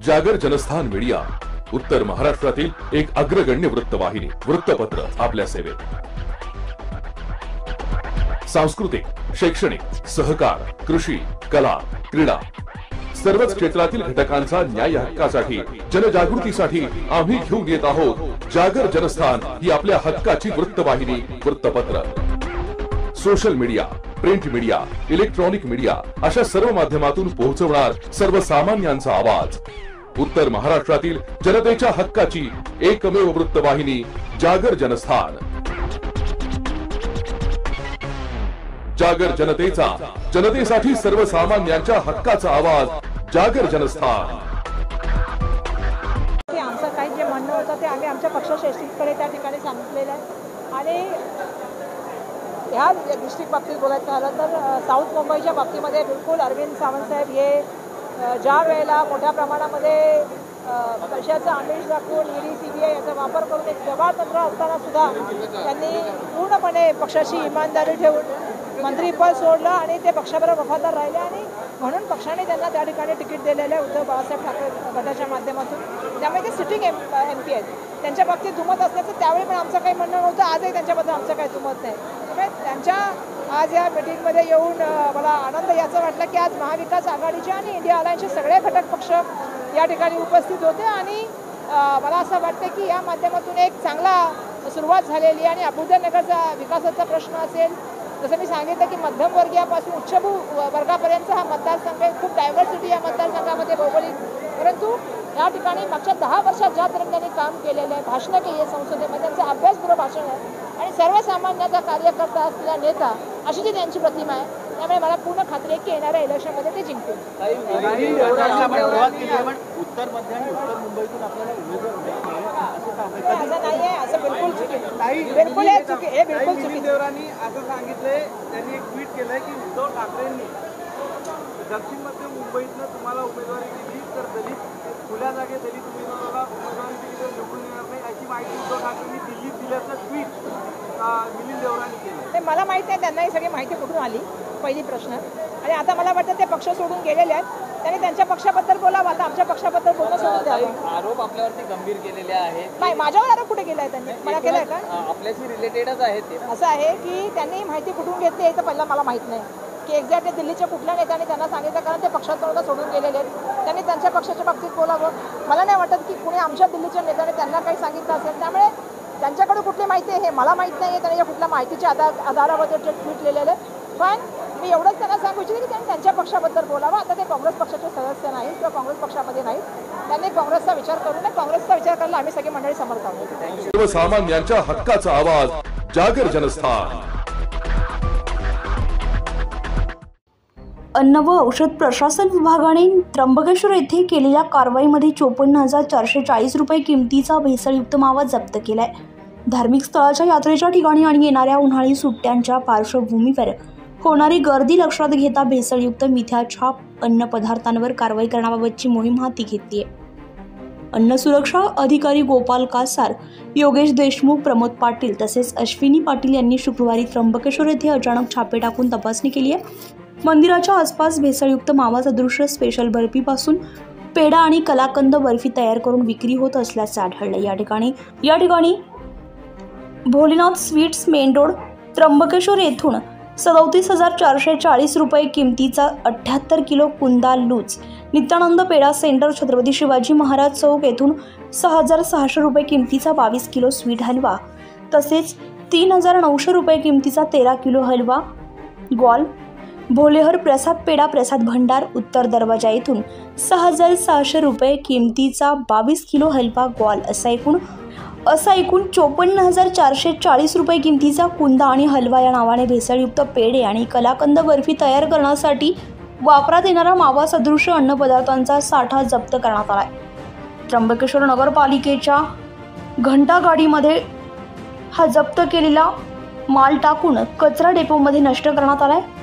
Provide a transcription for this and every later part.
जागर जनस्थान मीडिया, उत्तर महाराष्ट्रातील एक अग्रगण्य वृत्तवाहिनी, वृत्तपत्र आपल्या सेवेत। सांस्कृतिक, शैक्षणिक, सहकार, कृषी, कला, क्रीडा सर्वच क्षेत्रातील घटकांचा न्याय हक्कासाठी, जनजागृतीसाठी आम्ही घेऊन येत आहोत जागर जनस्थान ही आपल्या हक्काची वृत्तवाहिनी, वृत्तपत्र। Social media, print media, electronic media अशा सर्व माध्यमातून पोहोचवणार सर्वसामान्यांचा आवाज। उत्तर महाराष्ट्रातील जनतेच्या हक्काची एकमेव वृत्तवाहिनी जागर जनस्थान। जागर जनतेचा, जनतेसाठी सर्वसामान्यांच्या हक्काचा आवाज, जागर जनस्थान। आमचं काही जे म्हणणं होतं ते आम्ही आमच्या पक्षश्रेष्ठींकडे त्या ठिकाणी सांगितलेलं आहे। आणि ह्या डिस्ट्रिक्ट बाबतीत बोलायचं झालं तर साऊथ मुंबईच्या बाबतीमध्ये बिलकुल अरविंद सावंत साहेब हे ज्या वेळेला मोठ्या प्रमाणामध्ये पैशाचं आमिष दाखवून ईडी सीबीआय याचा वापर करून एक जबाबदार असताना सुद्धा त्यांनी पूर्णपणे पक्षाची इमानदारी ठेवून मंत्रीपद सोडलं आणि ते पक्षाबरोबर वफादार राहिले आणि म्हणून पक्षाने त्यांना त्या ठिकाणी तिकीट दिलेलं आहे उद्धव बाळासाहेब ठाकरे गटाच्या माध्यमातून। त्यामुळे ते सिटिंग MP आहेत, त्यांच्या बाबतीत दुमत असल्याचं त्यावेळी पण आमचं काही म्हणणं नव्हतं, आजही त्यांच्याबद्दल आमचं काही दुमत नाही। त्यामुळे त्यांच्या आज या मीटिंगमध्ये येऊन मला आनंद याचा वाटला की आज महाविकास आघाडीचे आणि इंडिया अलायन्सचे सगळे घटक पक्ष या ठिकाणी उपस्थित होते आणि मला असं वाटतं की या माध्यमातून एक चांगला सुरुवात झालेली आणि अबुदनगरचा विकासाचा प्रश्न असेल, जसं मी सांगितलं की मध्यमवर्गीयापासून उच्चभू वर्गापर्यंतचा हा मतदारसंघ खूप डायव्हर्सिटी या मतदारसंघामध्ये भौगोलिक, परंतु या ठिकाणी मागच्या 10 वर्षात ज्या तऱ्हेने त्यांनी काम केलेलं आहे, भाषणं केली आहे संसदेमध्ये, त्यांचं अभ्यासपूर्व भाषण आहे आणि सर्वसामान्याचा कार्यकर्ता असलेला नेता अशी जी त्यांची प्रतिमा आहे। त्यामुळे मला पूर्ण खात्री आहे की येणाऱ्या इलेक्शनमध्ये ते जिंकतील। उत्तर मध्य आणि उत्तर मुंबईतून आपल्याला असं नाही आहे, असं बिलकुल चुकीचं नाही, बिलकुल हे चुकीचं, हे बिलकुल चुकीचं। देवरांनी असं सांगितलंय, त्यांनी एक ट्विट केलंय की उद्धव ठाकरेंनी दक्षिण मध्य मुंबईतनं तुम्हाला उमेदवारी दिली तर दलित खुल्या जागे दलित उमेदवाराला उमेदवारी दिली तर निवडून येणार नाही अशी माहिती उद्धव ठाकरेंनी दिल्लीत दिल्याचं ट्विट मिलिंद देवरांनी केलं। ते मला माहिती आहे त्यांना ही सगळी माहिती कुठून आली, पहिली प्रश्न। आणि आता मला वाटतं ते पक्ष सोडून गेलेले आहेत, त्यांनी त्यांच्या पक्षाबद्दल बोलावं, आता आमच्या पक्षाबद्दल बोलणं सोडून द्यावं। आरोप आपल्यावरती गंभीर केलेले आहेत। नाही, माझ्यावर आरोप कुठे केलाय त्यांनी, मला केलाय का? आपल्याशी रिलेटेडच आहे ते। असं आहे की त्यांनी माहिती कुठून घेतली हे तर पहिला मला माहीत नाही की एक्झॅक्टली दिल्लीच्या कुठल्या नेत्याने त्यांना सांगितलं, कारण ते पक्षात सोडून गेलेले आहेत। त्यांनी त्यांच्या पक्षाच्या बाबतीत बोलावं। मला नाही वाटत की कुणी आमच्या दिल्लीच्या नेत्याने त्यांना काही सांगितलं असेल, त्यामुळे त्यांच्याकडे कुठली माहिती आहे हे मला माहीत नाही आहे, त्यांनी कुठल्या माहितीच्या आधारावर ते ट्विट लिहिलेलं आहे। पण मी एवढंच त्यांना सांगू इच्छिते की त्यांनी त्यांच्या पक्षाबद्दल बोलावं। आता ते काँग्रेस पक्षाचे सदस्य नाहीत किंवा काँग्रेस पक्षामध्ये नाहीत, त्यांनी काँग्रेसचा विचार करू नये, काँग्रेसचा विचार करायला आम्ही सगळी मंडळी समर्थ आहोत। सर्वसामान्यांच्या हक्काचा आवाज, जागर जनस्थान। अन्न व औषध प्रशासन विभागाने त्र्यंबकेश्वर येथे केलेल्या कारवाईमध्ये 54,440 रुपये किमतीचा भेसळयुक्त मावा जप्त केलाय। धार्मिक स्थळाच्या यात्रेच्या ठिकाणी आणि येणाऱ्या उन्हाळी सुट्ट्यांच्या पार्श्वभूमीवर होणारी गर्दी लक्षात घेता भेसळयुक्त मिथ्या छाप अन्न पदार्थांवर कारवाई करण्याबाबतची मोहीम हाती घेतली आहे। अन्न सुरक्षा अधिकारी गोपाल कासार, योगेश देशमुख, प्रमोद पाटील तसेच अश्विनी पाटील यांनी शुक्रवारी त्र्यंबकेश्वर येथे अचानक छापे टाकून तपासणी केली आहे। मंदिराच्या आसपास भेसळयुक्त मावा सदृश्य स्पेशल बर्फीपासून पेढा आणि कलाकंद बर्फी तयार करून विक्री होत असल्याचे आढळले। या ठिकाणी Bholenath sweets main road Trimbakeshwar येथून 37,440 रुपये किमतीचा 78 किलो कुंदा लूज, नित्यानंद पेढा सेंटर छत्रपती शिवाजी महाराज चौक येथून 6,600 रुपये किमतीचा 22 किलो स्वीट हलवा तसेच 3,900 रुपये किमतीचा 13 किलो हलवा ग्वाल, भोलेहर प्रसाद पेढा प्रसाद भंडार उत्तर दरवाजा येथून 6,600 रुपये किमतीचा 22 किलो हलवा ग्वाल असा एकूण 54,440 रुपये किमतीचा कुंदा आणि हलवा या नावाने भेसळयुक्त पेढे आणि कलाकंद बर्फी तयार करण्यासाठी वापरात येणारा मावा सदृश्य अन्नपदार्थांचा साठा जप्त करण्यात आला आहे। त्र्यंबकेश्वर नगरपालिकेच्या घंटा गाडीमध्ये हा जप्त केलेला माल टाकून कचरा डेपोमध्ये नष्ट करण्यात आला आहे।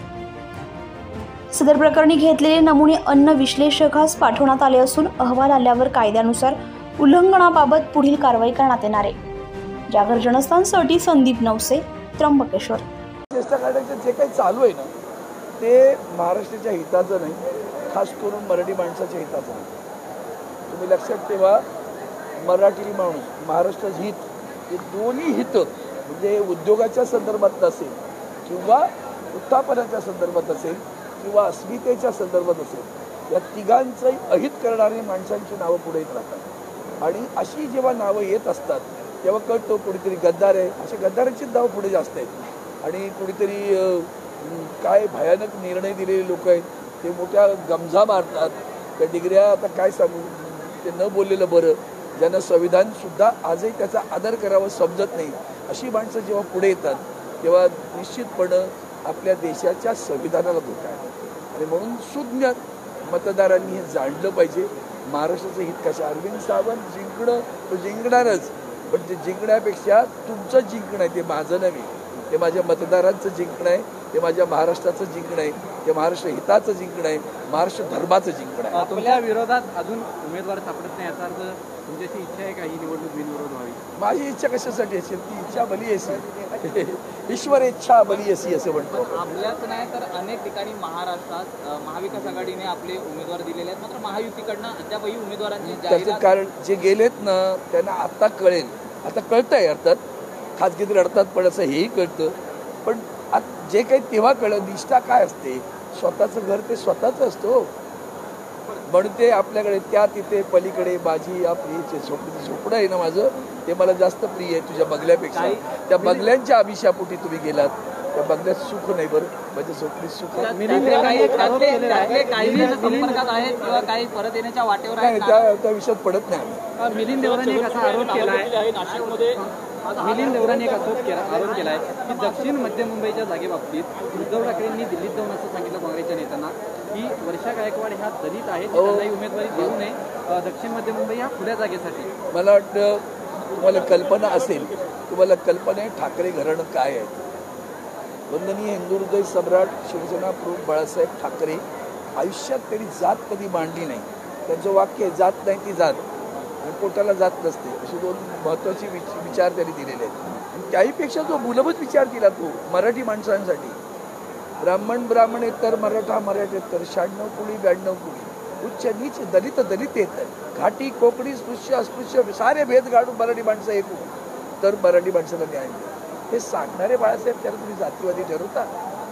सदर प्रकरणी घेतलेले नमुने अन्न विश्लेषकास पाठवण्यात आले असून अहवाल आल्यावर कायद्यानुसार उल्लंघनाबाबत पुढील कारवाई करण्यात येणार आहे। जागर जनस्थानसाठी संदीप नवसे, त्र्यंबकेश्वर। चेष्टा करण्याचं जे काही चालू आहे ना ते महाराष्ट्राच्या हिताचं नाही, खास करून मराठी माणसाच्या हिताचं नाही। तुम्ही लक्षात ठेवा, मराठी माणूस, महाराष्ट्राचं हित, हे दोन्ही हित म्हणजे उद्योगाच्या संदर्भात असेल किंवा उत्थापनाच्या संदर्भात असेल किंवा अस्मितेच्या संदर्भात असेल, या तिघांचंही अहित करणारी माणसांची नावं पुढे येत राहतात. आणि अशी जेव्हा नावं येत असतात तेव्हा कळतो कोणीतरी गद्दार आहे. अशा गद्दारांचीच नावं पुढे जास्त आहेत. आणि कोणीतरी काय भयानक निर्णय दिलेले लोक आहेत, ते मोठ्या गमजा मारतात, त्या डिग्र्या आता काय सांगू, ते न बोललेलं बरं. ज्यांना संविधानसुद्धा आजही त्याचा आदर करावा समजत नाही, अशी माणसं जेव्हा पुढे येतात तेव्हा निश्चितपणं आपल्या देशाच्या संविधानाला धोका आहे. आणि म्हणून सुज्ञ मतदारांनी हे जाणलं पाहिजे. महाराष्ट्राचं हित कसं, अरविंद सावंत जिंकणं तो जिंकणारच, पण ते जिंकण्यापेक्षा तुमचं जिंकणं आहे, ते माझं नव्हे, ते माझ्या मतदारांचं जिंकणं आहे, ते माझ्या महाराष्ट्राचं जिंकणं आहे, ते महाराष्ट्र हिताचं जिंकणं आहे, महाराष्ट्र धर्माचं जिंकणं आहे. आपल्या विरोधात अजून उमेदवार सापडत नाही, याचा अर्थ तुमच्याची इच्छा आहे का ही निवडणूक बिनविरोध व्हावी? माझी इच्छा कशासाठी असेल, ती इच्छा बली असेल, ईश्वर इच्छा बली असी असं म्हणतो. आपल्याच नाही तर अनेक ठिकाणी महाराष्ट्रात महाविकास आघाडीने आपले उमेदवार दिलेले आहेत, मात्र महायुतीकडनं अद्यापही उमेदवारांची त्याचं कारण जे गेलेत ना त्यांना आता कळेल. आता कळतंय अर्थात, खाजगीत लढतात पण असं हेही कळतं, पण जे काही तेव्हा कळलं निष्ठा काय असते, स्वतःचं घर ते स्वतःच असतो. म्हणून ते आपल्याकडे त्या तिथे पलीकडे माझी या प्रियचे झोपडं आहे ना माझं, ते मला जास्त प्रिय आहे तुझ्या बंगल्यापेक्षा. त्या बंगल्यांच्या अभिशापोटी तुम्ही गेलात, त्या बंगल्यात सुख नाही बरं, माझ्या झोपडीत सुख आहे. संपर्कात आहेत किंवा काही परत येण्याच्या वाटेवर नाही, त्या विषयात पडत नाही आम्ही. मिलिंद देवरांनी एक असा आरोप केला आहे, नाशिकमध्ये मिलिंद देवरांनी एक आरोप केला आहे की दक्षिण मध्य मुंबईच्या जागेबाबतीत उद्धव ठाकरेंनी दिल्लीत जाऊन असं सांगितलं काँग्रेसच्या नेत्यांना की वर्षा गायकवाड ह्या दलित आहेत, त्यांनाही उमेदवारी देऊ नये दक्षिण मध्य मुंबई ह्या खुल्या जागेसाठी. मला वाटतं तुम्हाला कल्पना असेल, तुम्हाला कल्पना आहे ठाकरे घराणं काय आहे. वंदनीय हिंदू हृदय सम्राट शिवसेना प्रमुख बाळासाहेब ठाकरे आयुष्यात त्यांनी जात कधी मांडली नाही. त्यांचं वाक्य आहे, जात नाही ती जात आणि पोटाला जात नसते, असे दोन महत्त्वाचे विचार त्यांनी दिलेले आहेत. आणि त्याहीपेक्षा जो मूलभूत विचार केला तो मराठी माणसांसाठी, ब्राह्मण तर मराठा मराठेतर, 96 कुळी 92 कुळी, उच्च नीच दलित दलित येत, घाटी कोकणी स्पृश्य अस्पृश्य सारे भेद गाडून मराठी माणसं एक तर मराठी माणसाला न्याय मिळेल. हे सांगणारे बाळासाहेब त्याला तुम्ही जातीवादी ठरवता.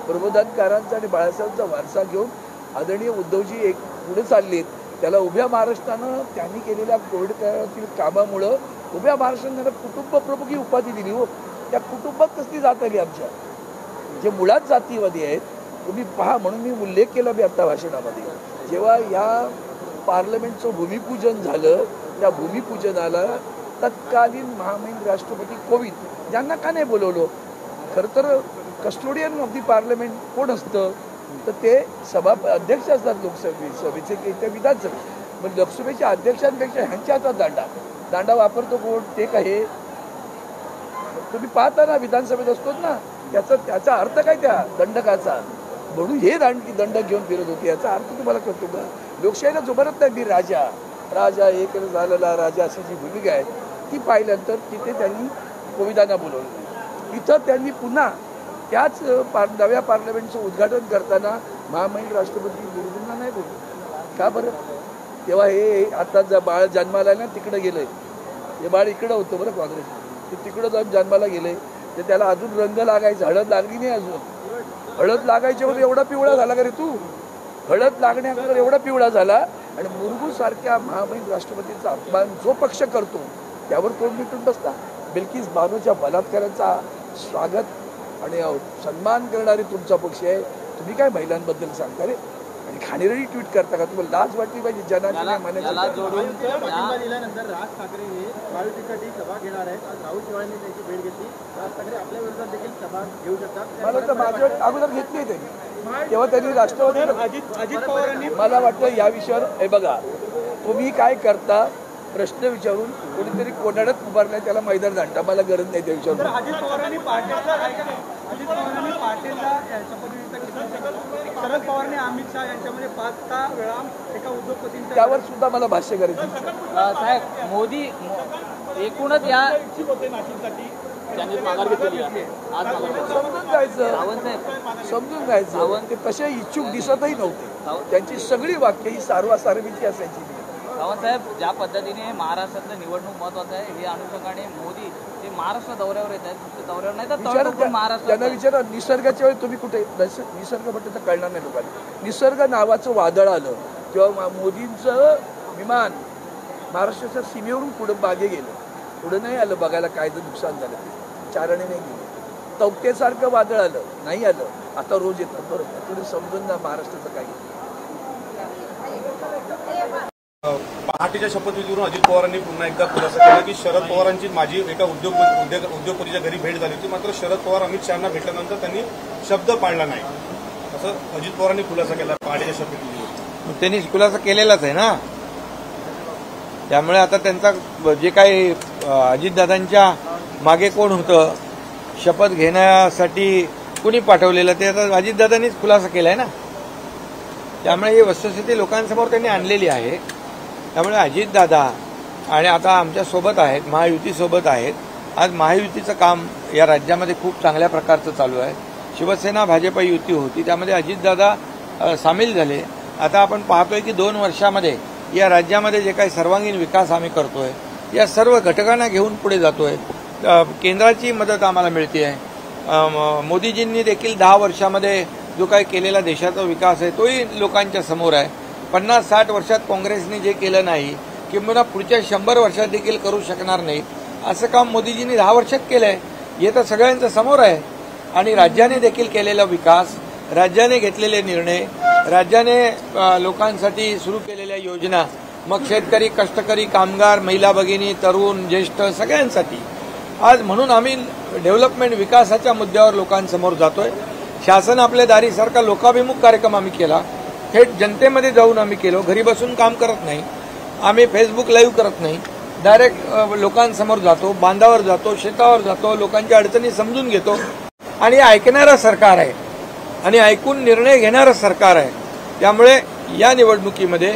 प्रबोधनकारांचा आणि बाळासाहेबांचा वारसा घेऊन आदरणीय उद्धवजी एक पुढे चाललेत. त्याला उभ्या महाराष्ट्रानं त्यांनी केलेल्या कोविड काळातील कामामुळं उभ्या महाराष्ट्रानं त्यांना कुटुंब प्रमुख ही उपाधी दिली. हो, त्या कुटुंबात कसली जात आली आमच्या, जे मुळात जातीवादी आहेत. तुम्ही पहा, म्हणून मी उल्लेख केला मी आत्ता भाषणामध्ये, जेव्हा या पार्लमेंटचं भूमिपूजन झालं, त्या भूमिपूजनाला तत्कालीन महामहिम राष्ट्रपती कोविंद यांना का नाही बोलवलं. खरं तर कस्टोडियन ऑफ दी पार्लमेंट कोण असतं, तर ते अध्यक्ष असतात लोकसभेचे किंवा विधानसभे. मग लोकसभेच्या अध्यक्षांपेक्षा ह्यांच्या हातात दांडा वापरतो कोण, ते का हे तुम्ही पाहता ना, विधानसभेत असतोच ना, त्याचा अर्थ काय त्या दंडकाचा. म्हणून हे दंड घेऊन फिरत होते, याचा अर्थ तुम्हाला कळतो का. लोकशाहीला जुमानत नाही. मी राजा एक झालेला राजा अशी जी भूमिका आहे ती पाहिल्यानंतर तिथे त्यांनी कोविंदांना बोलवलं. इथं त्यांनी पुन्हा त्याच नव्या पार्लमेंटचं उद्घाटन करताना महामहिम राष्ट्रपती मुर्मूंना नाही बोलवलं. का बरं. तेव्हा हे आता बाळ जन्माला ना तिकडं गेलंय, हे बाळ इकडं होतं बरं काँग्रेस, ते तिकडं जाऊन जन्माला गेलंय, तर त्याला अजून रंग लागायचा, हळद लागली नाही अजून. हळद लागायच्या वर एवढा पिवळा झाला का रे तू, हळद लागण्याअगोदर एवढा पिवळा झाला. आणि मुर्मू सारख्या महामहिम राष्ट्रपतीचा अपमान जो पक्ष करतो त्यावर तोंड मिटून बसता. बिल्किस बानोच्या बलात्काराचा स्वागत आणि सन्मान करणारे तुमचा पक्ष आहे. तुम्ही काय महिलांबद्दल सांगता रे, आणि खाणेरडी ट्विट करता का. तुम्हाला लाज वाटली पाहिजे जनाची दिल्यानंतर राज ठाकरे हे महायुतीसाठी सभा घेणार आहेत. आज राहुल चव्हाणांनी त्यांची भेट घेतली. राज ठाकरे आपल्या विरोधात देखील सभा घेऊ शकतात. मला तर माझ्या अगोदर घेतली त्यांनी, तेव्हा त्यांनी राष्ट्रवादी अजित पवारांनी मला वाटतं या विषयावर हे बघा, तुम्ही काय करता प्रश्न विचारून कोणीतरी कोणाडत उभारलाय त्याला मैदान आणता, मला गरज नाही त्या विचारून. अजित पवारांनी पाटीलला शपथविधी केली, शरद पवारांनी अमित शहा यांच्यामध्ये 5 वेळा एका उद्योगपतींच्या त्यावर सुद्धा मला भाष्य करायचं. साहेब मोदी एकूणच या समजून जायचं ते तसे इच्छुक दिसतही नव्हते. त्यांची सगळी वाक्य ही सार्वासार्वीची असायची. सावंतसाहेब, ज्या पद्धतीने महाराष्ट्रातलं निवडणूक महत्वाचं आहे हे अनुषंगाने मोदी हे महाराष्ट्र दौऱ्यावर येत आहेत, नुसते दौऱ्यावर नाही तर त्यांना महाराष्ट्र विचारा, निसर्गाच्या वेळी तुम्ही कुठे निसर्ग म्हटलं तर कळणार नाही लोकांना. निसर्ग नावाचं वादळ आलं किंवा मोदींचं विमान महाराष्ट्राच्या सीमेवरून पुढे मागे गेलं, पुढे नाही आलं बघायला काय तर नुकसान झालं ते, चाराने नाही गेलं. तौक्तेसारखं वादळ आलं नाही आलं, आता रोज येतात. बरोबर, तुम्ही समजून जा महाराष्ट्राचं काही. पहाटेच्या शपथविधीवरून अजित पवारांनी पुन्हा एकदा खुलासा केला की शरद पवारांची माझी एका उद्योगपतीच्या घरी भेट झाली होती, मात्र शरद पवार अमित शहाना भेटल्यानंतर त्यांनी शब्द पाळला नाही, असं अजित पवारांनी खुलासा केला पहाटेच्या शपथविधीवर. त्यांनी खुलासा केलेलाच आहे ना, त्यामुळे आता त्यांचा जे काही अजितदादांच्या मागे कोण होतं, शपथ घेण्यासाठी कुणी पाठवलेलं ते आता अजितदादांनीच खुलासा केलाय ना. त्यामुळे ही वस्तुस्थिती लोकांसमोर त्यांनी आणलेली आहे. त्यामुळे अजितदादा आणि आता आमच्या सोबत आहेत, महायुतीसोबत आहेत. आज महायुतीचं काम या राज्यामध्ये खूप चांगल्या प्रकारचं चालू आहे. शिवसेना भाजप युती होती, त्यामध्ये अजितदादा सामील झाले. आता आपण पाहतोय की 2 वर्षामध्ये या राज्यामध्ये जे काही सर्वांगीण विकास आम्ही करतोय, या सर्व घटकांना घेऊन पुढे जातोय. केंद्राची मदत आम्हाला मिळते आहे. मोदीजींनी देखील 10 वर्षामध्ये जो काही केलेला देशाचा विकास आहे तोही लोकांच्या समोर आहे. 50-60 वर्षात काँग्रेसने जे केलं नाही किंवा पुढच्या 100 वर्षात देखील करू शकणार नाही, असं काम मोदीजींनी 10 वर्षात केलंय. हे तर सगळ्यांच्या समोर आहे. आणि राज्याने देखील केलेला विकास, राज्याने घेतलेले निर्णय, राज्याने लोकांसाठी सुरू केलेल्या योजना, मग शेतकरी, कष्टकरी, कामगार, महिला भगिनी, तरुण, ज्येष्ठ सगळ्यांसाठी आज म्हणून आम्ही डेव्हलपमेंट विकासाच्या मुद्द्यावर लोकांसमोर जातोय. शासन आपल्या दारीसारखा लोकाभिमुख कार्यक्रम आम्ही केला, थेट जनतेमध्ये जाऊन आम्ही केलो. घरी बसून काम करत नाही आम्ही, फेसबुक लाईव्ह करत नाही, डायरेक्ट लोकांसमोर जातो, बांधावर जातो, शेतावर जातो, लोकांच्या अडचणी समजून घेतो. आणि ऐकणारं सरकार आहे आणि ऐकून निर्णय घेणारं सरकार आहे. त्यामुळे या निवडणुकीमध्ये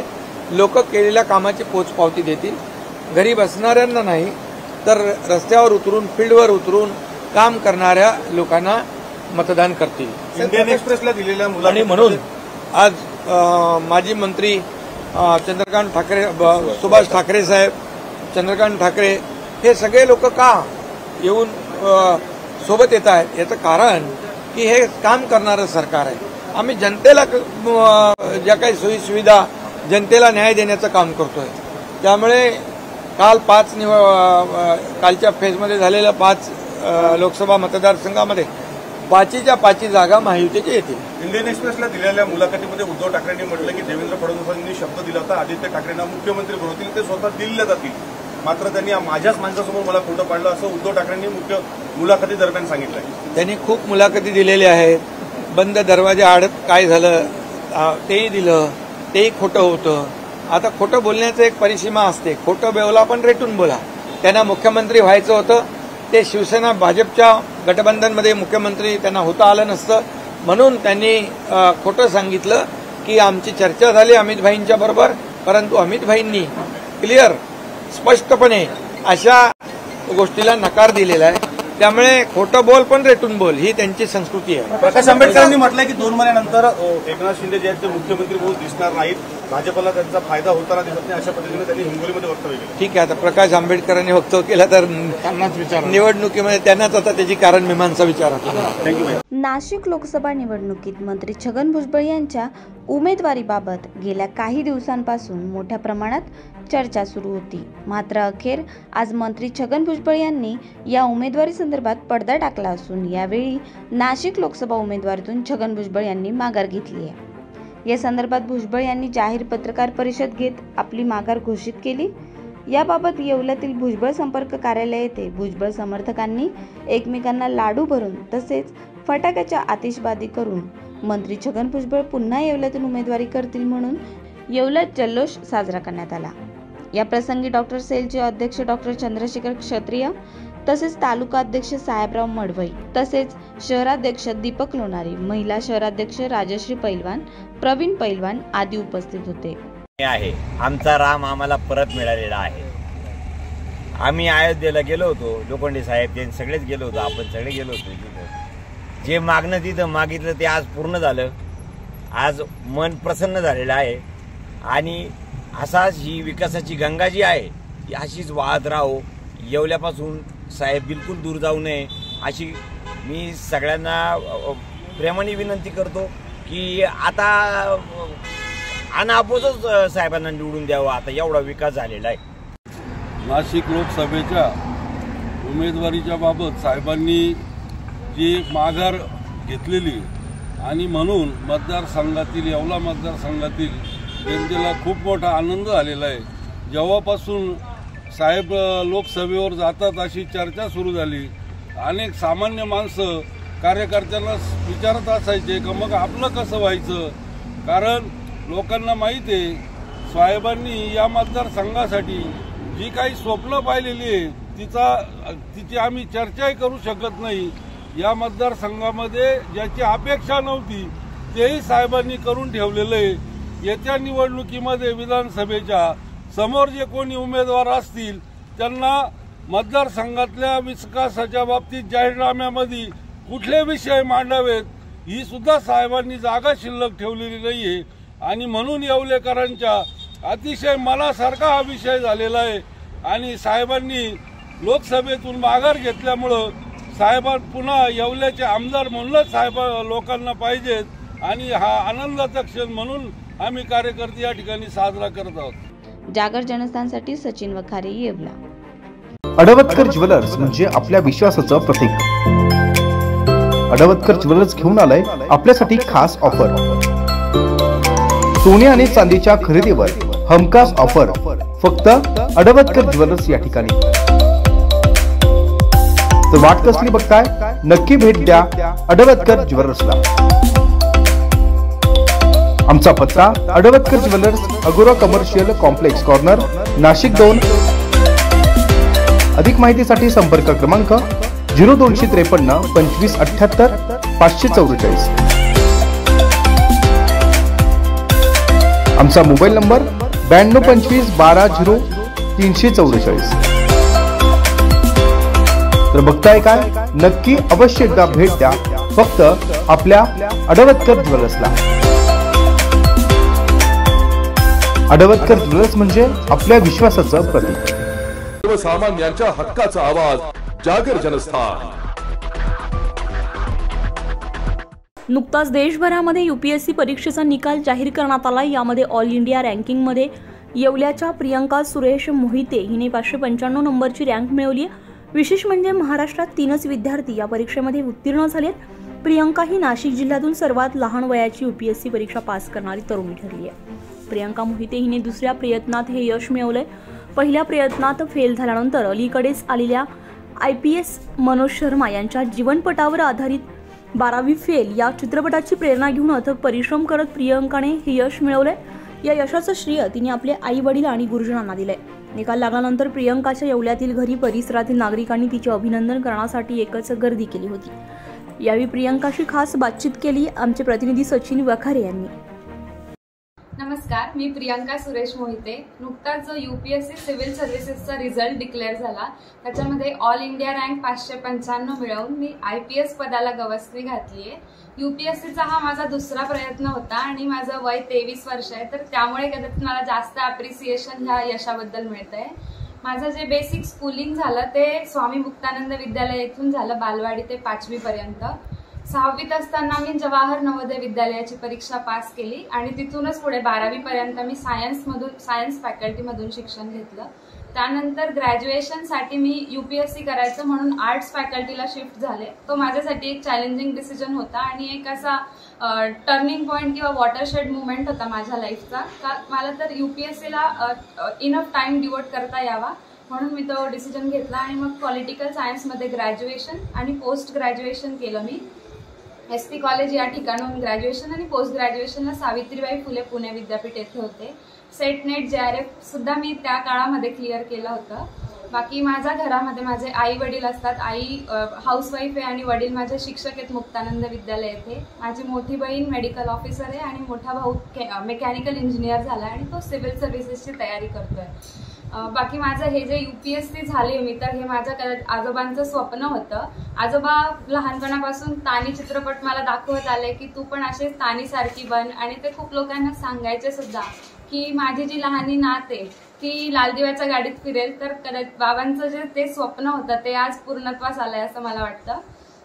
लोक केलेल्या कामाची पोचपावती देतील. घरी बसणाऱ्यांना नाही तर रस्त्यावर उतरून, फील्डवर उतरून काम करणाऱ्या लोकांना मतदान करतील. इंडियन एक्सप्रेसला दिलेल्या आणि म्हणून आज माजी मंत्री चंद्रकांत ठाकरे, सुभाष ठाकरे साहेब, चंद्रकांत ठाकरे हे सगळे लोक का येऊन सोबत येत आहेत, याचं कारण की हे काम करणारं सरकार आहे. आम्ही जनतेला ज्या काही सोयी सुविधा, जनतेला न्याय देण्याचं काम करतोय. त्यामुळे काल कालच्या फेजमध्ये झालेल्या 5 लोकसभा मतदारसंघामध्ये 5च्या 5 जागा महायुतीच्या येतील. इंडियन एक्सप्रेसला दिलेल्या मुलाखतीमध्ये उद्धव ठाकरेंनी म्हटलं की देवेंद्र फडणवीसांनी शब्द दिला होता आदित्य ठाकरेंना मुख्यमंत्री बनवतील, ते स्वतः दिल्लीला जातील, मात्र त्यांनी माझ्याच माणसासमोर मला खोटं पाडलं, असं उद्धव ठाकरेंनी मुलाखती दरम्यान सांगितलंय. त्यांनी खूप मुलाखती दिलेल्या आहेत. बंद दरवाजा आड काय झालं तेही दिलं, तेही खोटं होतं. आता खोटं बोलण्याचं एक परिसीमा असते. खोटं बोला पण रेटून बोला. त्यांना मुख्यमंत्री व्हायचं होतं, ते शिवसेना भाजपच्या गठबंधनमध्ये मुख्यमंत्री त्यांना होता आलं नसतं, म्हणून त्यांनी खोटं सांगितलं की आमची चर्चा झाली अमित भाईंच्या बरोबर, परंतु अमित भाईंनी क्लिअर स्पष्टपणे अशा गोष्टीला नकार दिलेला आहे. त्यामुळे खोटं बोल पण रेटून बोल ही त्यांची संस्कृती आहे. प्रकाश आंबेडकरांनी म्हटलंय की 2 महिन्यानंतर एकनाथ शिंदे जे आहेत ते मुख्यमंत्री म्हणून दिसणार नाहीत, भाजपला त्यांचा फायदा होताना दिसत नाही, अशा पद्धतीने त्यांनी हिंगोलीमध्ये वक्तव्य केलं. ठीक आहे, आता प्रकाश आंबेडकरांनी वक्तव्य केलं तर निवडणुकीमध्ये त्यांनाच आता त्याची कारण मीमांसा विचारा. थँक्यू. नाशिक लोकसभा निवडणुकीत मंत्री छगन भुजबळ यांच्या उमेदवारीबाबत गेल्या काही दिवसांपासून मोठ्या प्रमाणात चर्चा सुरू होती. मात्र अखेर आज मंत्री छगन भुजबळ यांनी या उमेदवारी संदर्भात पडदा टाकला असून यावेळी नाशिक लोकसभा उमेदवारीतून छगन भुजबळ यांनी माघार घेतली आहे. या संदर्भात भुजबळ यांनी जाहीर पत्रकार परिषद घेत आपली माघार घोषित केली. याबाबत येवल्यातील भुजबळ संपर्क कार्यालय येथे भुजबळ समर्थकांनी एकमेकांना लाडू भरून तसेच फटाक्याच्या आतिषबाजी करून मंत्री छगन भुजबळ पुन्हा येवल्यातून उमेदवारी करतील म्हणून येवल्यात जल्लोष साजरा करण्यात आला. या प्रसंगी डॉक्टर सेलचे अध्यक्ष डॉक्टर चंद्रशेखर क्षत्रिय तसेच तालुका अध्यक्ष साहेबराव मडवई तसेच शहराध्यक्ष दीपक लोणारी, महिला शहराध्यक्ष राजश्री पैलवान, प्रवीण पैलवान आदी उपस्थित होते. आमचा राम आम्हाला परत मिळालेला आहे. आम्ही अयोध्येला गेलो होतो, लोखंडे साहेब ते सगळेच गेलो होतो, आपण सगळे गेलो होतो. जे मागणं तिथं मागितलं ते आज पूर्ण झालं. आज मन प्रसन्न झालेलं आहे आणि असाच ही विकासाची गंगा जी आहे ती अशीच वाहत राहो. येवल्यापासून साहेब बिलकुल दूर जाऊ नये अशी मी सगळ्यांना प्रेमाने विनंती करतो की आता अनापोजच साहेबांना निवडून द्यावं. आता एवढा विकास झालेला आहे. नाशिक लोकसभेच्या उमेदवारीच्या बाबत साहेबांनी जी माघार घेतलेली आणि म्हणून मतदारसंघातील येवला मतदारसंघातील जनतेला खूप मोठा आनंद झालेला आहे. जेव्हापासून साहेब लोकसभेवर जातात अशी चर्चा सुरू झाली. अनेक सामान्य माणसं कार्यकर्त्यांना विचारत असायचे की मग आपलं कसं व्हायचं, कारण लोकांना माहीत आहे साहेबांनी या मतदारसंघासाठी जी काही स्वप्न पाहिलेली आहे तिची आम्ही चर्चाही करू शकत नाही. या मतदारसंघामध्ये ज्याची अपेक्षा नव्हती तेही साहेबांनी करून ठेवलेलं आहे. येत्या निवडणुकीमध्ये विधानसभेच्या समोर जे कोणी उमेदवार असतील त्यांना मतदारसंघातल्या विकासाच्या बाबतीत जाहीरनाम्यामध्ये कुठले विषय मांडावेत ही सुद्धा साहेबांनी जागा शिल्लक ठेवलेली नाहीये. आणि म्हणून येवलेकरांच्या अतिशय मनासारखा हा विषय झालेला आहे. आणि साहेबांनी लोकसभेतून माघार घेतल्यामुळं साहेबां पुन्हा येवल्याचे आमदार म्हणूनच साहेब लोकांना पाहिजेत आणि हा आनंदाचा क्षण म्हणून आम्ही कार्यकर्ते या ठिकाणी साजरा करत आहोत. जागर जनस्थानसाठी सचिन वखारे, येवला. अडवतकर ज्वेलर्स म्हणजे आपल्या विश्वासाचं प्रतीक. अडवतकर ज्वेलर्स घेऊन आलाय आपल्यासाठी खास ऑफर. सोने आणि चांदीच्या खरेदीवर हमखास ऑफर फक्त अडवतकर ज्वेलर्स या ठिकाणी. तर वाट कसली बघताय, नक्की भेट द्या अडवतकर ज्वेलर्सला. आमचा पत्ता अडवतकर ज्वेलर्स, अगोरा कमर्शियल कॉम्प्लेक्स कॉर्नर, नाशिक 2. अधिक माहितीसाठी संपर्क क्रमांक 0253 25 78 544. आमचा मोबाईल नंबर 9225 12 0344. तर बघताय काय, नक्की अवश्य एकदा भेट द्या फक्त आपल्या अडवतकर ज्वेलर्सला. अडवतकर ज्वेलर्स म्हणजे आपल्या विश्वासाचं प्रतीक. सर्वसामान्यांच्या हक्काचा आवाज, जागर जनस्थान. नुकताच देशभरामध्ये UPSC परीक्षेचा निकाल जाहीर करण्यात आला. यामध्ये ऑल इंडिया रँकिंगमध्ये येवल्याच्या प्रियंका सुरेश मोहिते हिने 595 नंबरची रँक मिळवली. विशेष म्हणजे महाराष्ट्रात 3च विद्यार्थी या परीक्षेमध्ये उत्तीर्ण झालेत. प्रियंका ही नाशिक जिल्ह्यातून सर्वात लहान वयाची UPSC परीक्षा पास करणारी तरुणी ठरली आहे. प्रियंका मोहिते हिने दुसऱ्या प्रयत्नात हे यश मिळवलंय. पहिल्या प्रयत्नात फेल झाल्यानंतर अलीकडेच आलेल्या IPS मनोज शर्मा यांच्या जीवनपटावर आधारित 12वी फेल या चित्रपटाची प्रेरणा घेऊन अथक परिश्रम करत प्रियंकाने हे यश मिळवलंय. या यशाचं श्रेय तिने आपले आई वडील आणि गुरुजनांना दिलंय. निकाल लागल्यानंतर प्रियंकाच्या येवल्यातील घरी परिसरातील नागरिकांनी तिचे अभिनंदन करण्यासाठी एकच गर्दी केली होती. यावेळी प्रियंकाशी खास बातचीत केली आमचे प्रतिनिधी सचिन वखारे यांनी. नमस्कार, मी प्रियंका सुरेश मोहिते. नुकताच जो UPSC सिव्हिल सर्व्हिसेसचा रिझल्ट डिक्लेअर झाला त्याच्यामध्ये ऑल इंडिया रँक 595 मिळवून मी IPS पदाला गवसणी घातली आहे. UPSCचा हा माझा दुसरा प्रयत्न होता आणि माझं वय 23 वर्ष आहे, तर त्यामुळे कदाचित मला जास्त अप्रिसिएशन ह्या यशाबद्दल मिळतंय. माझं जे बेसिक स्कूलिंग झालं ते स्वामी मुक्तानंद विद्यालय येथून झालं, बालवाडी ते 5वी पर्यंत. 6वीत असताना मी जवाहर नवोदय विद्यालयाची परीक्षा पास केली आणि तिथूनच पुढे 12वी पर्यंत मी सायन्स फॅकल्टीमधून शिक्षण घेतलं. त्यानंतर ग्रॅज्युएशनसाठी मी UPSC करायचं म्हणून आर्ट्स फॅकल्टीला शिफ्ट झाले. तो माझ्यासाठी एक चॅलेंजिंग डिसिजन होता आणि एक असा टर्निंग पॉईंट किंवा वॉटरशेड मुवमेंट होता माझ्या लाईफचा. का मला तर UPSCला इनफ टाइम डिवोट करता यावा म्हणून मी तो डिसिजन घेतला आणि मग पॉलिटिकल सायन्समध्ये ग्रॅज्युएशन आणि पोस्ट ग्रॅज्युएशन केलं. मी SP कॉलेज या ठिकाणून ग्रॅज्युएशन आणि पोस्ट ग्रॅज्युएशनला सावित्रीबाई फुले पुणे विद्यापीठ येथे होते. सेट नेट JRF सुद्धा मी त्या काळामध्ये क्लिअर केलं होतं. बाकी माझ्या घरामध्ये माझे आई वडील असतात. आई हाऊसवाईफ आहे आणि वडील माझे शिक्षक आहेत मुक्तानंद विद्यालय येथे. माझी मोठी बहीण मेडिकल ऑफिसर आहे आणि मोठा भाऊ मेकॅनिकल इंजिनियर झाला आणि तो सिव्हिल सर्व्हिसेसची तयारी करतोय. बाकी माझं हे जे UPSC झाले मी तर हे माझ्या आजोबांचं स्वप्न होतं. आजोबा लहानपणापासून तानी चित्रपट मला दाखवत आले की तू पण असे तानीसारखी बन आणि ते खूप लोकांना सांगायचे सुद्धा की माझी जी लहानी नात आहे ती लालदिव्याच्या गाडीत फिरेल, तर बाबांचं जे ते स्वप्न होतं ते आज पूर्णत्वास आलंय असं मला वाटतं.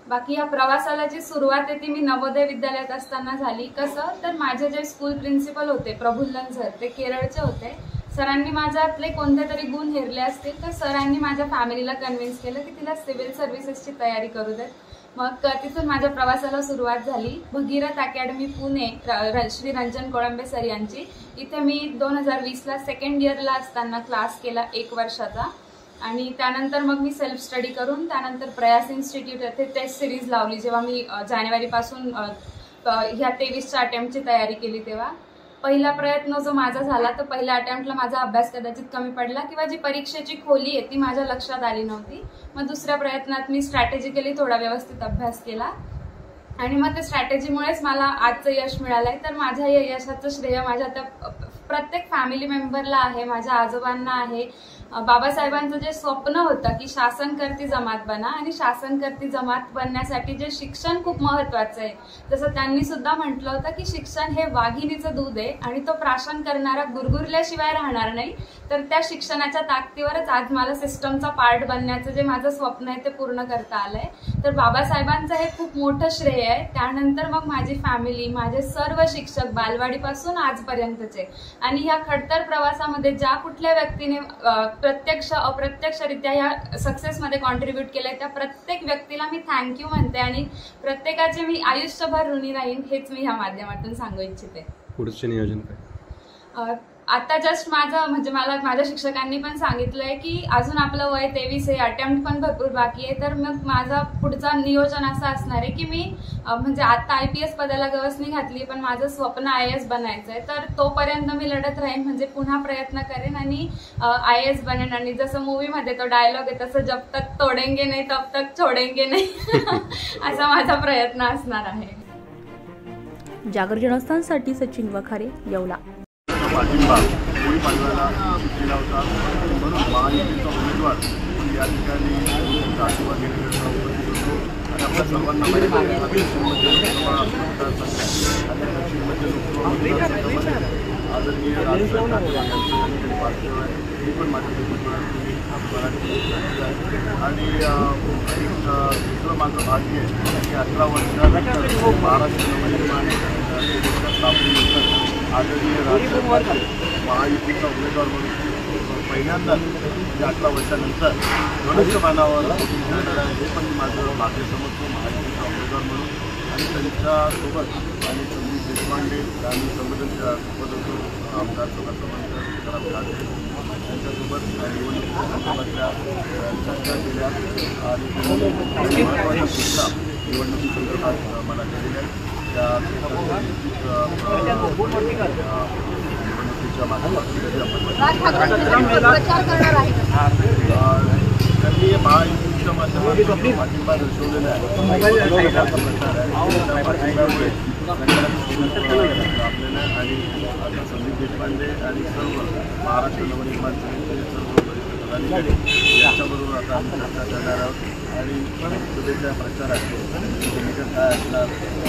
बाकी या प्रवासाला जी सुरुवात आहे ती मी नवोदय विद्यालयात असताना झाली. कसं तर माझे जे स्कूल प्रिन्सिपल होते प्रफुल्लन सर, ते केरळचे होते. सरांनी माझ्यातले कोणते तरी गुण हेरले असतील, तर सरांनी माझ्या फॅमिलीला कन्व्हिन्स केलं की तिला सिव्हिल सर्व्हिसेसची तयारी करू देत. मग तिथून माझ्या प्रवासाला सुरुवात झाली. भगीरथ अकॅडमी पुणे, श्री रंजन कोळंबे सर यांची. इथे मी 2020ला सेकंड इयरला असताना क्लास केला 1 वर्षाचा, आणि त्यानंतर मग मी सेल्फ स्टडी करून त्यानंतर प्रयास इन्स्टिट्यूट येथे टेस्ट सिरीज लावली. जेव्हा मी जानेवारीपासून ह्या 23च्या अटेम्प्टची तयारी केली, तेव्हा पहिला प्रयत्न जो माझा झाला, तर पहिल्या अटेम्प्टला माझा अभ्यास कदाचित कमी पडला किंवा जी परीक्षेची खोली आहे ती माझ्या लक्षात आली नव्हती. मग दुसऱ्या प्रयत्नात मी स्ट्रॅटेजिकली थोडा व्यवस्थित अभ्यास केला आणि मग त्या स्ट्रॅटेजीमुळेच मला आजचं यश मिळालंय. तर माझ्या या यशाचं श्रेय माझ्या त्या प्रत्येक फॅमिली मेंबरला आहे, माझ्या आजोबांना आहे. बाबासाहेबांचं जे स्वप्न होतं की शासनकर्ती जमात बना, आणि शासनकर्ती जमात बनण्यासाठी जे शिक्षण खूप महत्वाचं आहे, जसं त्यांनी सुद्धा म्हटलं होतं की शिक्षण हे वाघिणीचं दूध आहे आणि तो प्राशन करणारा गुरगुरल्याशिवाय राहणार नाही. तर त्या शिक्षणाच्या ताकदीवरच आज मला सिस्टमचा पार्ट बनण्याचं जे माझं स्वप्न आहे ते पूर्ण करता आलंय. तर बाबासाहेबांचं हे खूप मोठं श्रेय आहे. त्यानंतर मग माझी फॅमिली, माझे सर्व शिक्षक बालवाडीपासून आजपर्यंतचे, आणि ह्या खडतर प्रवासामध्ये ज्या कुठल्या व्यक्तीने प्रत्यक्ष अप्रत्यक्षरित्या ह्या सक्सेसमध्ये कॉन्ट्रीब्यूट केलंय, त्या प्रत्येक व्यक्तीला मी थँक्यू म्हणते आणि प्रत्येकाचे मी आयुष्यभर ऋणी राहीन, हेच मी ह्या माध्यमातून सांगू इच्छिते. पुढचे नियोजन काय? आता जस्ट मला माझ्या शिक्षकांनी पण सांगितलंय की अजून आपलं वय 23 आहे, अटेम्प्ट पण भरपूर बाकी आहे. तर मग माझा पुढचा नियोजन असं असणार आहे की मी आता IPS पदाला गवसणी घातली, पण माझं स्वप्न IAS बनायचं आहे. तर तोपर्यंत मी लढत राहीन, म्हणजे पुन्हा प्रयत्न करेन आणि IAS बनेन. आणि जसं मूवीमध्ये तो डायलॉग आहे तसं जब तक तोडेंगे नाही तब तक छोडेंगे नाही असा माझा प्रयत्न असणार आहे. जागर जनस्थानसाठी सचिन वखारे, येवला. पाठिंबा कोळी पाडव्याला केला होता, म्हणून महायुतीचा उमेदवार या ठिकाणी आशीर्वाद घेण्याकरता उपस्थित होतो. आणि आपल्या सर्वांना माहिती आहे दक्षिण मध्य लोकसभा मतदारसंघ आणि दक्षिण मध्य लोकसभा मतदारसंघामध्ये आदरणीय राजसाहेब ठाकरे यांची या ठिकाणी पार्श्व आहे. मी पण माझ्या उमेदवारांनी आणि दुसरं माझं भाग्य आहे की 18 वर्षानंतर महाराष्ट्र नवनिर्माण स्थापनेनंतर आदरणीय राजसाहेब ठाकरे महायुतीचा उमेदवार म्हणून पहिल्यांदाच 18 वर्षानंतर धनुष्यबाणावर हे पण माझं भाग्य समजतो महायुतीचा उमेदवार म्हणून. आणि त्यांच्यासोबत आणि संदीप देशपांडे आणि सोबत होतो आमदार सोबत सीताराम ठाकरे त्यांच्यासोबत निवडणुकीच्या चर्चा केल्या आणि महत्त्वाच्या सूचना निवडणुकी संदर्भात मला केलेल्या त्या निवडणुकीच्या माध्यमातून त्यांनी महायुतीच्या माध्यमातून पाठिंबा दर्शवलेला आहे. पाठिंब्यामुळे आपल्याला आणि संदीप देशपांडे आणि सर्व महाराष्ट्र नवनिर्माण सेनेचे सर्व पदाधिकारी यांच्याबरोबर आता आम्ही चर्चा करणार आहोत. आणि लोकसभेच्या प्रचारात भूमिका काय असणार,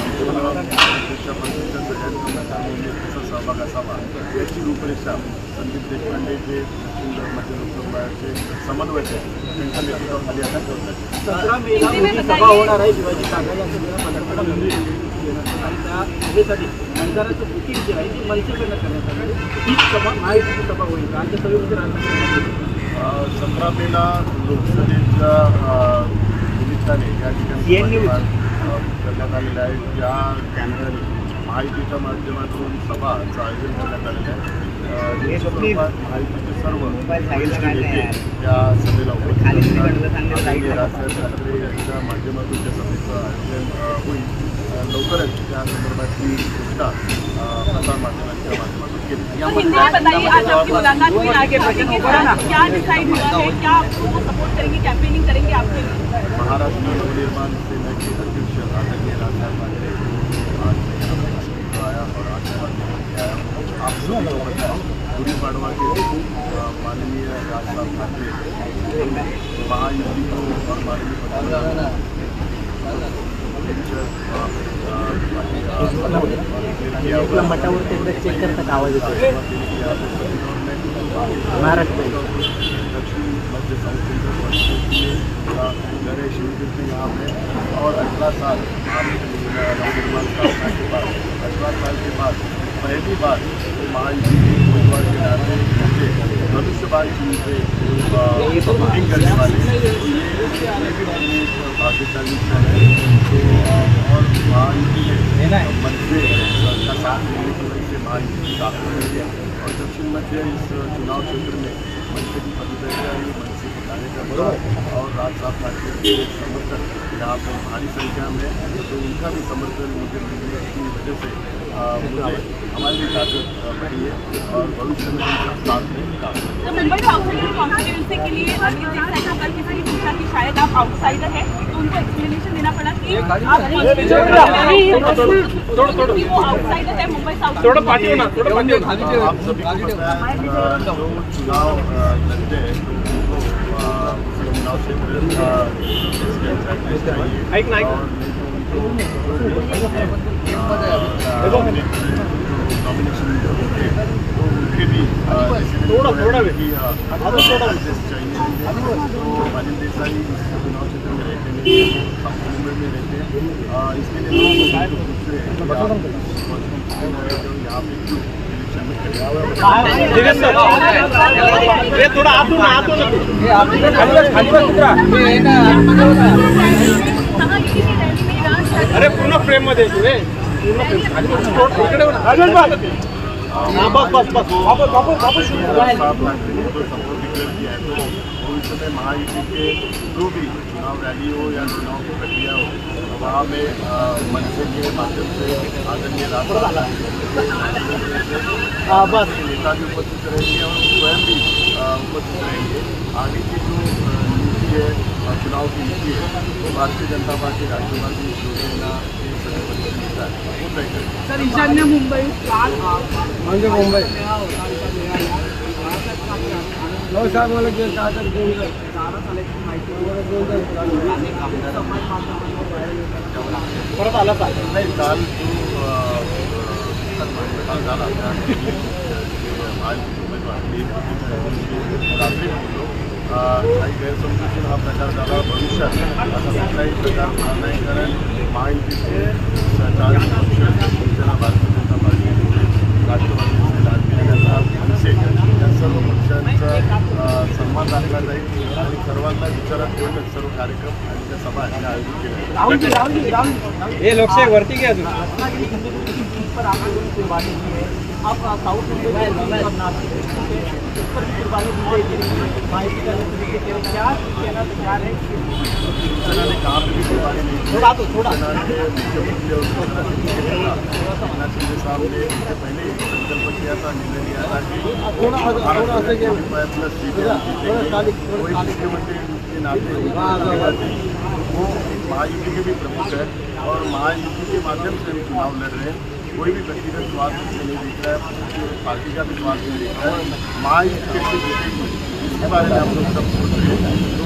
देशाच्या पद्धतीच्या सगळ्यांच्या प्रचारामध्ये कसा सहभाग असावा याची रूपरेषा संदीप देशपांडे जे दक्षिण मध्य लोकसभाचे समन्वयक आहेत त्यांच्या नेतृत्वाखाली आता ठेवतात. सभा होणार आहे शिवाजी काकाच्या आणि त्या सभेसाठी आमदाराचं बुकिंग जे आहे ती मनसेकडनं करण्यात आली. ही सभा महायुतीची सभा होईल. आजच्या सभेमध्ये राजकारण 17 मेला लोकसभेच्या निमित्ताने या ठिकाणी करण्यात आलेलं आहे. त्या केंद्राने महायुतीच्या माध्यमातून सभाचं आयोजन करण्यात आलेलं आहे. महायुतीचे सर्व वरिष्ठ नेते त्या सभेला उपस्थित असतात. राजसाहेब ठाकरे यांच्या माध्यमातून त्या सभेचं आयोजन होईल. लवकरच त्या संदर्भातली घोषणा प्रसार माध्यमांच्या माध्यमातून केली. महाराष्ट्र नवनिर्माण सेनेचे अध्यक्ष आदरणीय राजसाहेब ठाकरे आया और आशीर्वाद आया आप सभी को पता है गुड़ी पाड़वा के माननीय राजसाहेब ठाकरे महायुति को और माननीय मठावरती एकदा चेक करतात आवाज येतो महाराष्ट्र दक्षिण मध्य साउथ इंडिया शिवतीर्थ यहाँ पे और 18 साल नवनिर्माण स्थापना के बाद 18 साल के बाद पहली बार महायुति के उम्मीदवार के नाते मुझे भविष्यवाणी से वोटिंग करने वाले भाग्यशाली है। और महायुति ने मंत्री का साथ देने की वजह से महायुति काफी है। और दक्षिण मध्य इस चुनाव क्षेत्र में मंत्री की पदयात्रा मंत्री के कार्यकर्ता और राज साहब ठाकरे के समर्थक यहाँ पर भारी संख्या में, तो उनका भी समर्थन मुझे मिलने की वजह से मुझे हमारी भी ताकत बढ़ी है और भविष्य में उनका साथ देगा। मुंबई आउटसाइडर कॉन्स्टिट्यूंसी के लिए अरविंद सिंह ने कल किसी ने पूछा कि शायद आप आउटसाइडर हैं, तो उनको एक्सप्लेनेशन देना पड़ा कि वो आउटसाइडर है मुंबई साउथ। आप सभी को पता है जो चुनाव लड़ते हैं चुनाव क्षेत्र नॉमिनेशन होते हैं तो उनके भी थोड़ा चाहिए। तो अनिल देसाई चुनाव क्षेत्र में रहते हैं, साउथ मुंबई में रहते हैं, इसके लिए यहाँ पे इलेक्शन में अरे पूर्ण फ्रेम मध्ये बस भविष्य में महायुति के जो भी चुनाव रैली हो या चुनाव की प्रक्रिया हो वहाँ में मंच के माध्यम से आदरणीय नेता भी उपस्थित रहेंगे और स्वयं भी उपस्थित रहेंगे। आगे की जो नीति है चुनाव की नीति है तो भारतीय जनता पार्टी राष्ट्रवादी शिवसेना के सभी वरिष्ठ नेता वो तय करेंगे। सर ईशान्य मुंबई काल मुंबई परत आला नाही काल झाला रात्री बोललो काही गैरसमजुतीनं हा प्रकार झाला। भविष्यात असा कुठलाही प्रकार होणार नाही, कारण महायुतीचे शिवसेना भारतीय जनता पार्टी राष्ट्रवादी असेल मनसे या सर्व पक्षांचा सन्मान राखला जाईल आणि सर्वांना विचारात घेऊन सर्व कार्यक्रम आणि त्या सभा आयोजित केल्या। हे लोकशाही वरती घ्या आप साउथ मुंबई में क्या कहना तैयार है? कहाँ पे भी कुर्बानी नहीं थोड़ा साहब ने पहले ही संकल्प किया था, निर्णय लिया था कि प्लस कोई मुख्यमंत्री के नाते वो महायुति के भी प्रमुख है और महायुति के माध्यम से भी चुनाव लड़ रहे हैं। कोई भी व्यक्तिगत स्वार्थ से नहीं दिख रहा है, पार्टी का भी स्वार्थ नहीं दिख रहा है। महायुति कैसे जीतेगी इसके बारे में हम लोग सब सोच रहे हैं। तो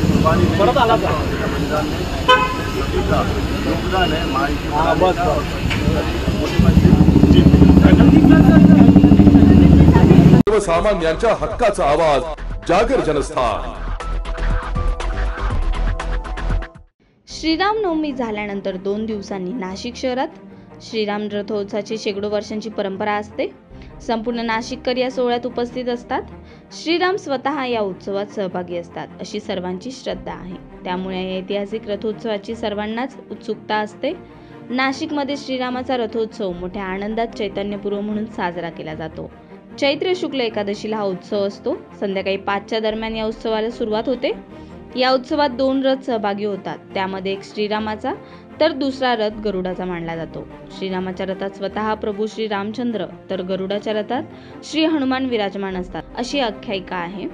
कुर्बानी मैदान में सभी का योगदान है महायुति सर्वसामान्यांच्या हक्काचा आवाज जागर जनस्थान। श्रीरामनवमी झाल्यानंतर 2 दिवसांनी नाशिक शहरात श्रीराम रथोत्सवाची शेकडो वर्षांची परंपरा असते। संपूर्ण नाशिककर या सोहळ्यात उपस्थित असतात। श्रीराम स्वतः या उत्सवात सहभागी असतात अशी सर्वांची श्रद्धा आहे। त्यामुळे या ऐतिहासिक रथोत्सवाची सर्वांनाच उत्सुकता असते। नाशिकमध्ये श्रीरामाचा रथोत्सव मोठ्या आनंदात चैतन्यपूर्व म्हणून साजरा केला जातो। चैत्र शुक्ल एकादशीला हा उत्सव असतो। संध्याकाळी 5च्या दरम्यान या उत्सवाला सुरुवात होते। या उत्सवात 2 रथ सहभागी होतात, त्यामध्ये एक श्रीरामाचा तर दुसरा रथ गरुडाचा मानला जातो। श्रीरामाच्या रथात स्वतः प्रभू श्री रामचंद्र तर गरुडाच्या रथात श्री हनुमान विराजमान असतात अशी आख्यायिका आहे।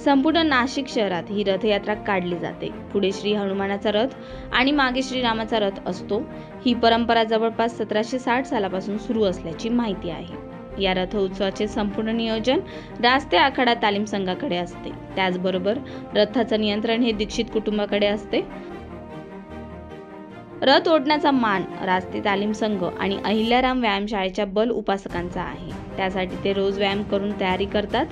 संपूर्ण नाशिक शहरात ही रथयात्रा काढली जाते। पुढे श्री हनुमानाचा रथ आणि मागे श्रीरामाचा रथ असतो। ही परंपरा जवळपास 1760 सालापासून सुरू असल्याची माहिती आहे। या रथ उत्सवाचे संपूर्ण नियोजन रास्ते आखाडा तालीम संघाकडे असते। त्याचबरोबर रथाचं नियंत्रण हे दीक्षित कुटुंबाकडे असते। रथ ओढण्याचा मान रास्ते तालीम संघ आणि अहिल्याराम व्यायामशाळेच्या बल उपासकांचा आहे. त्यासाठी ते रोज व्यायाम करून तयारी करतात.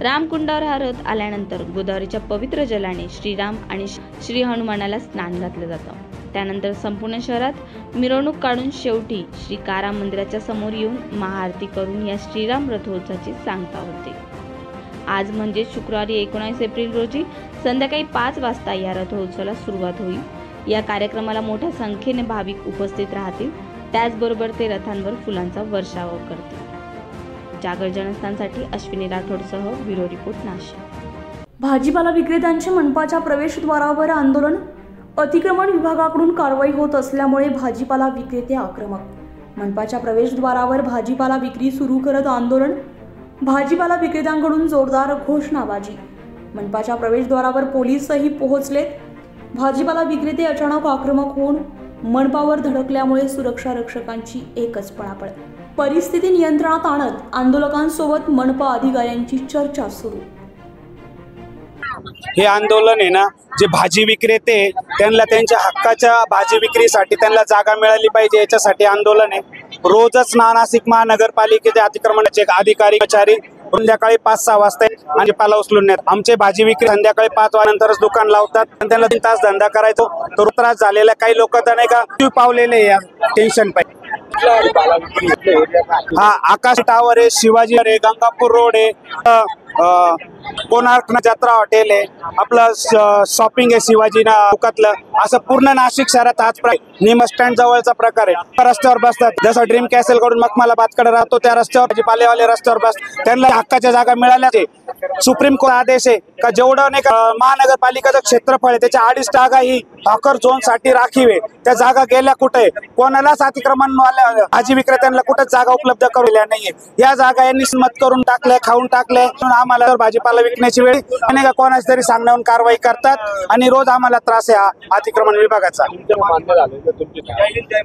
रामकुंडावर हा रथ आल्यानंतर गोदावरीच्या पवित्र जलाने श्रीराम आणि श्री हनुमानाला स्नान घातलं जातं. त्यानंतर संपूर्ण शहरात मिरवणूक काढून शेवटी श्री कारा मंदिराच्या समोर येऊन महाआरती करून या श्रीराम रथोत्सवाची सांगता होते. आज म्हणजे शुक्रवारी 19 एप्रिल रोजी संध्याकाळी 5 वाजता या रथोत्सवाला सुरुवात होईल. या कार्यक्रमाला मोठ्या संख्येने भाविक उपस्थित राहतील. त्याचबरोबर ते रथांवर फुलांचा वर्षाव करतील. जागर जनस्थानसाठी अश्विनी राठोडसह ब्युरो रिपोर्ट नाशिक. भाजीपाला विक्रेत्यांचे मनपाच्या प्रवेशद्वारावर आंदोलन. अतिक्रमण विभागाकडून कारवाई होत असल्यामुळे भाजीपाला विक्रेते आक्रमक. मनपाच्या प्रवेशद्वारावर भाजीपाला विक्री सुरू करत आंदोलन. भाजीपाला विक्रेत्यांकडून जोरदार घोषणाबाजी. मनपाच्या प्रवेशद्वारावर पोलीसही पोहोचलेत. भाजीपाला विक्रेते अचानक आक्रमक होऊन मनपावर धडकल्यामुळे सुरक्षा रक्षकांची एकच पळापळ. परिस्थिती नियंत्रणात आणत आंदोलकांसोबत मनपा अधिकाऱ्यांची चर्चा सुरू. हे आंदोलन आहे ना, जे भाजी विक्रेते त्यांना त्यांच्या हक्काच्या भाजी विक्रीसाठी त्यांना जागा मिळाली पाहिजे याच्यासाठी आंदोलन आहे. रोजच नाशिक महानगरपालिकेचे अतिक्रमणाचे अधिकारी कर्मचारी संध्याकाळी 5-6 वाजता भाजीपाला उचलून नेतात. आमचे भाजी विक्री संध्याकाळी 5 वाजेनंतरच दुकान लावतात. त्यांना 3 तास धंदा करायचो तर त्रास झालेला. काही लोक तर नाही का जीव पावलेले या टेन्शन पाहिजे. हा आकाश टावर आहे, शिवाजी आहे, गंगापूर रोड आहे, कोणार्क जत्रा हॉटेल आहे, आपलं शॉपिंग आहे शिवाजी चौकातलं. असं पूर्ण नाशिक शहरात हाच निम स्टँड जवळचा प्रकार आहे. रस्त्यावर बसतात. जसं ड्रीम कॅसल कडून मखमालाबादकडे राहतो त्या रस्त्यावर भाजीपालेवाले रस्त्यावर बसतात. त्यांना हक्काच्या जागा मिळाल्या. सुप्रीम कोर्ट आदेश आहे का जेवढं नाही का महानगरपालिकेचं क्षेत्रफळ आहे त्याच्या 2.5 जागा ही हॉकर झोन साठी राखीव आहे. त्या जागा गेल्या कुठे? कोणालाच अतिक्रमण भाजी विक्रेत्यांना कुठेच जागा उपलब्ध करूल्या नाहीये. या जागा यांनी मत करून टाकल्या, खाऊन टाकल्या. आम्हाला तर भाजीपाला विकण्याची वेळ आणि का कोणाच तरी सांगण्याहून कारवाई करतात आणि रोज आम्हाला त्रास आहे हा अतिक्रमण विभागाचा.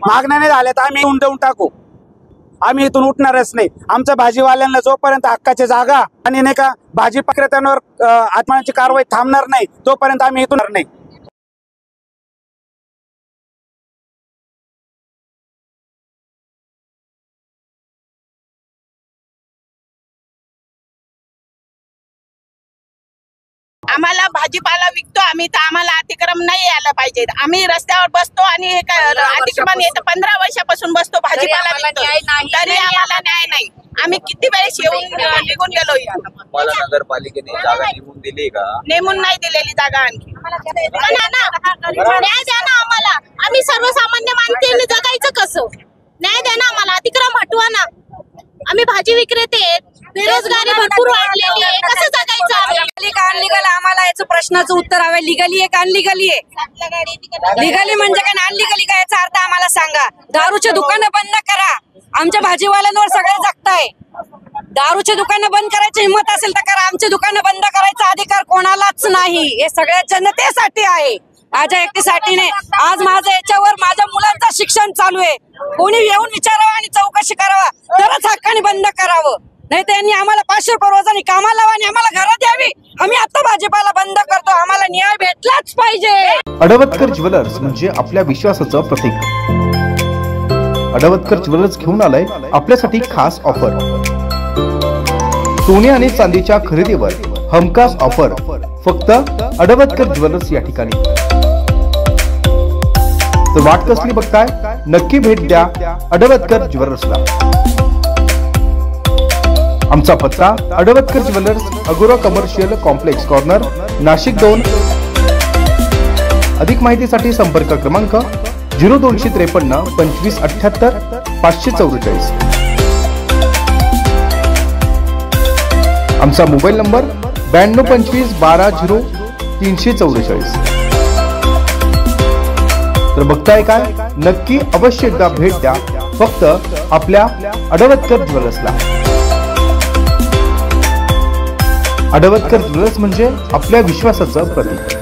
मागण्या नाही झाल्या तर आम्ही येऊन देऊन टाकू. आम्ही इथून उठणारच नाही. आमच्या भाजीवाल्यांना जोपर्यंत हक्काची जागा आणि नाही का भाजी विक्रेत्यांवर आत्महत्याची कारवाई थांबणार नाही तोपर्यंत आम्ही इथून नाही. आम्हाला भाजीपाला विकतो आम्ही तर आम्हाला अतिक्रमण नाही यायला पाहिजे. आम्ही रस्त्यावर बसतो आणि अतिक्रमण येतं. 15 वर्षापासून बसतो भाजीपाला विकतो तरी आम्हाला न्याय नाही. आम्ही किती वेळेस येऊन निघून गेलो. नगरपालिकेने जागा नेमून दिली का? नेमून नाही दिलेली जागा आणखी. न्याय द्या ना आम्हाला. आम्ही सर्वसामान्य माणसांनी जगायचं कसं? न्याय द्या ना आम्हाला. अतिक्रमण हटवा ना. आम्ही भाजी विक्रेते, बेरोजगारी भरपूर वाढलेली आहे. कसं जगायचं आम्ही? अनलिगल आम्हाला याचं प्रश्नाचं उत्तर हवं. लिगली आहे का अनलिगली आहे? लिगली म्हणजे काय, अनलिगली काय याचा अर्थ आम्हाला सांगा. दारूचे दुकानं बंद करा. आमच्या भाजीवाल्यांवर सगळे जगताय. दारूचे दुकानं बंद करायची हिंमत असेल तर करा. आमचे दुकानं बंद करायचा अधिकार कोणालाच नाही. हे सगळ्या जनतेसाठी आहे, माझ्या एकटीसाठी नाही. आज माझं याच्यावर माझ्या मुलांचं शिक्षण चालू आहे. कोणी येऊन विचारावं आणि चौकशी करावा तरच हक्काने बंद करावं. नाही तर यांनी आम्हाला 500 रुपये रोजाने कामाला लावा आणि आम्हाला घरात द्यावी. आम्ही आता भाजीपाला बंद करतो. आम्हाला न्याय भेटलाच पाहिजे. अडवतकर ज्वेलर्स म्हणजे आपल्या विश्वासाचं प्रतीक. अडवतकर ज्वेलर्स घेऊन आलंय आपल्यासाठी खास ऑफर. सोने आणि चांदीच्या खरेदीवर हमखास ऑफर फक्त अडवतकर ज्वेलर्स या ठिकाणी. तर वाट कसली बघताय? नक्की भेट द्या अडवतकर ज्वेलर्सला. आमचा पत्ता अडवतकर ज्वेलर्स, अगोरा कमर्शियल कॉम्प्लेक्स कॉर्नर, नाशिक 2. अधिक माहितीसाठी संपर्क क्रमांक 0253 25 78 544. आमचा मोबाईल नंबर 9225 12 0 344. तर बघताय काय? नक्की अवश्य एकदा भेट द्या फक्त आपल्या अडवतकर ज्वेलर्सला. अडवतकर ज्वेलर्स म्हणजे आपल्या विश्वासाचं प्रतीक.